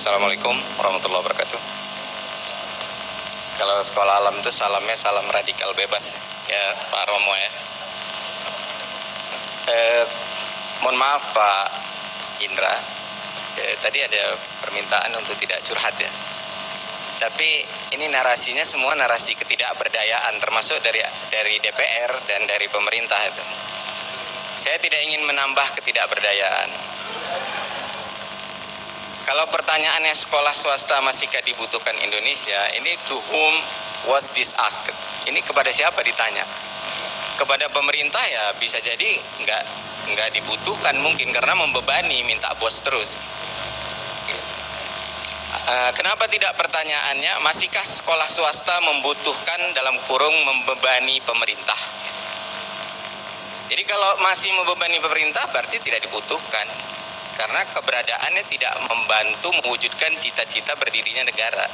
Assalamualaikum warahmatullahi wabarakatuh. Kalau sekolah alam itu salamnya salam radikal bebas ya Pak Romo ya. Mohon maaf Pak Indra, tadi ada permintaan untuk tidak curhat ya. Tapi ini narasinya semua narasi ketidakberdayaan, termasuk dari DPR dan dari pemerintah itu. Saya tidak ingin menambah ketidakberdayaan. Kalau pertanyaannya sekolah swasta masihkah dibutuhkan Indonesia, ini to whom was this asked? Ini kepada siapa ditanya? Kepada pemerintah ya bisa jadi nggak dibutuhkan mungkin karena membebani, minta bos terus. Kenapa tidak pertanyaannya, masihkah sekolah swasta membutuhkan dalam kurung membebani pemerintah? Jadi kalau masih membebani pemerintah berarti tidak dibutuhkan. Karena keberadaannya tidak membantu mewujudkan cita-cita berdirinya negara.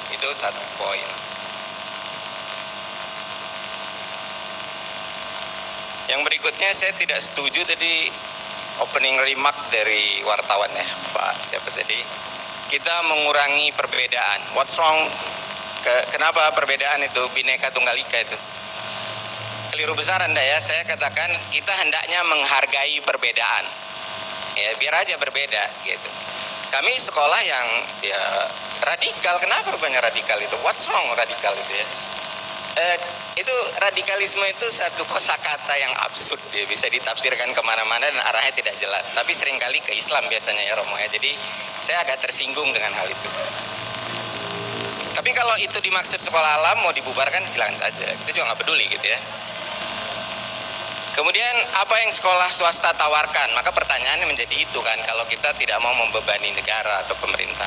Itu satu poin. Yang berikutnya saya tidak setuju tadi opening remark dari wartawan ya, Pak siapa tadi. Kita mengurangi perbedaan. What's wrong? Kenapa perbedaan itu Bhinneka Tunggal Ika itu? Keliru besar Anda ya, saya katakan kita hendaknya menghargai perbedaan. Ya, biar aja berbeda gitu. Kami sekolah yang ya radikal, kenapa rupanya radikal itu? What's wrong radikal itu ya? Itu radikalisme itu satu kosakata yang absurd ya, bisa ditafsirkan kemana-mana dan arahnya tidak jelas. Tapi seringkali ke Islam biasanya ya Romo ya, jadi saya agak tersinggung dengan hal itu. Tapi kalau itu dimaksud sekolah alam mau dibubarkan silakan saja, kita juga nggak peduli gitu ya. Kemudian apa yang sekolah swasta tawarkan? Maka pertanyaannya menjadi itu kan, kalau kita tidak mau membebani negara atau pemerintah.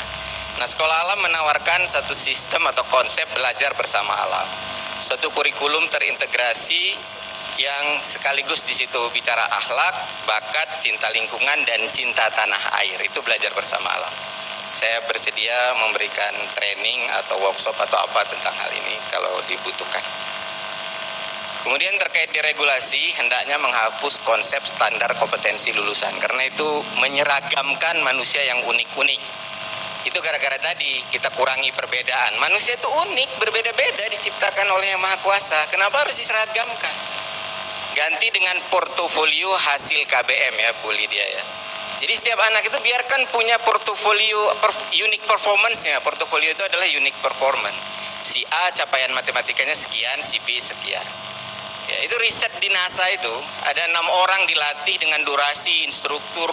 Nah, sekolah alam menawarkan satu sistem atau konsep belajar bersama alam. Satu kurikulum terintegrasi yang sekaligus di situ bicara akhlak, bakat, cinta lingkungan, dan cinta tanah air. Itu belajar bersama alam. Saya bersedia memberikan training atau workshop atau apa tentang hal ini kalau dibutuhkan. Kemudian terkait deregulasi, hendaknya menghapus konsep standar kompetensi lulusan. Karena itu menyeragamkan manusia yang unik-unik. Itu gara-gara tadi kita kurangi perbedaan. Manusia itu unik, berbeda-beda, diciptakan oleh Yang Maha Kuasa. Kenapa harus diseragamkan? Ganti dengan portofolio hasil KBM ya, Bu Lydia ya. Jadi setiap anak itu biarkan punya portofolio unique performance-nya. Portofolio itu adalah unique performance. Si A capaian matematikanya sekian, si B sekian. Ya, itu riset di NASA itu ada 6 orang dilatih dengan durasi, instruktur,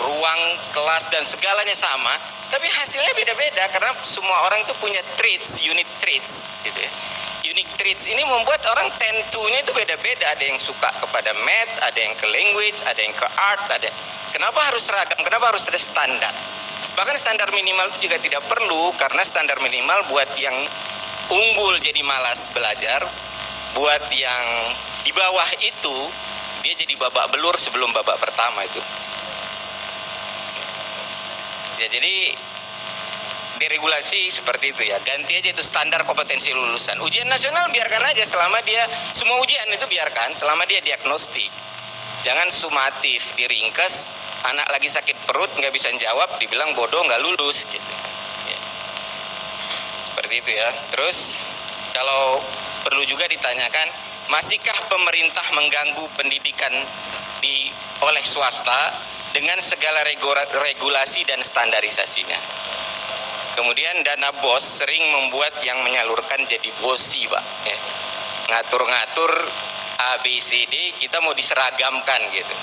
ruang, kelas dan segalanya sama, tapi hasilnya beda-beda karena semua orang itu punya traits, unique traits gitu ya. Unique traits ini membuat orang tend to-nya itu beda-beda, ada yang suka kepada math, ada yang ke language, ada yang ke art, ada. Kenapa harus seragam? Kenapa harus ada standar? Bahkan standar minimal itu juga tidak perlu karena standar minimal buat yang unggul jadi malas belajar. Buat yang di bawah itu, dia jadi babak belur sebelum babak pertama itu. Ya jadi deregulasi seperti itu ya. Ganti aja itu standar kompetensi lulusan. Ujian nasional biarkan aja selama dia, semua ujian itu biarkan selama dia diagnostik. Jangan sumatif, diringkes, anak lagi sakit perut nggak bisa jawab, dibilang bodoh nggak lulus gitu. Ya. Seperti itu ya. Terus kalau perlu juga ditanyakan, masihkah pemerintah mengganggu pendidikan oleh swasta dengan segala regulasi dan standarisasinya? Kemudian dana bos sering membuat yang menyalurkan jadi bosi, Pak. Ya. Ngatur-ngatur ABCD, kita mau diseragamkan gitu.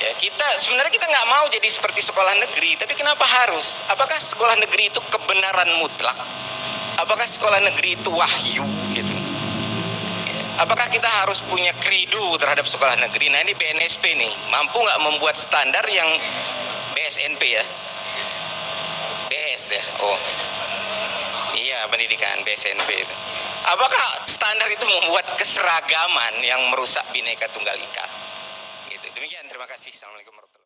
Ya, sebenarnya kita nggak mau jadi seperti sekolah negeri, tapi kenapa harus? Apakah sekolah negeri itu kebenaran mutlak? Apakah sekolah negeri itu wahyu gitu? Apakah kita harus punya kredo terhadap sekolah negeri? Nah ini BNSP nih, mampu nggak membuat standar yang BSNP ya? BS ya? Oh iya, pendidikan BSNP itu. Apakah standar itu membuat keseragaman yang merusak Bhinneka Tunggal Ika? Gitu. Demikian, terima kasih. Assalamualaikum warahmatullahi wabarakatuh.